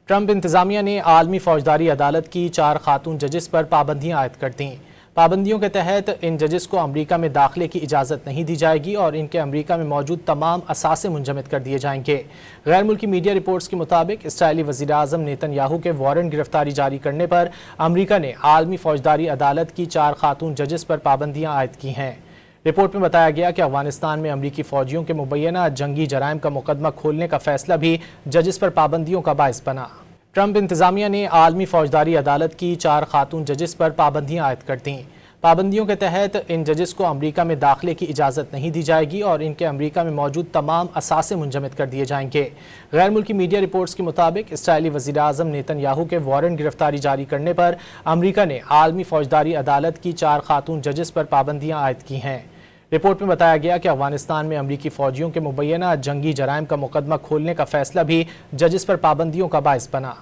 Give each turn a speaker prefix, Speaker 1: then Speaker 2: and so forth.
Speaker 1: Trump انتظامیہ نے عالمی فوجداری عدالت کی 4 خاتون ججز پر پابندیاں عائد کر دیں۔ پابندیوں کے تحت ان ججز کو امریکہ میں داخلے کی اجازت نہیں دی جائے گی اور ان کے امریکہ میں موجود تمام اثاثے منجمد کر دیے جائیں گے۔ غیر ملکی میڈیا رپورٹس کے مطابق اسرائیلی وزیر اعظم نیتن یاہو کے وارنٹ گرفتاری جاری کرنے پر امریکہ نے عالمی فوجداری عدالت کی 4 خاتون ججز پر پابندیاں عائد کی ہیں۔ رپورٹ میں بتایا گیا کہ افغانستان میں امریکی فوجیوں کے مبینہ جنگی جرائم کا مقدمہ کھولنے کا فیصلہ بھی ججز پر پابندیوں کا باعث بنا۔ ٹرمپ انتظامیہ نے عالمی فوجداری عدالت کی 4 خاتون ججز پر پابندیاں عائد کر دیں۔ پابندیوں کے تحت ان ججز کو امریکہ میں داخلے کی اجازت نہیں دی جائے گی اور ان کے امریکہ میں موجود تمام اثاثے منجمد کر دیے جائیں گے۔ غیر ملکی میڈیا رپورٹس کے مطابق اسرائیلی وزیر اعظم نیتن یاہو کے وارنٹ گرفتاری جاری کرنے پر امریکہ نے عالمی فوجداری عدالت کی 4 خاتون ججز پر پابندیاں عائد کی ہیں۔ رپورٹ میں بتایا گیا کہ افغانستان میں امریکی فوجیوں کے مبینہ جنگی جرائم کا مقدمہ کھولنے کا فیصلہ بھی ججز پر پابندیوں کا باعث بنا۔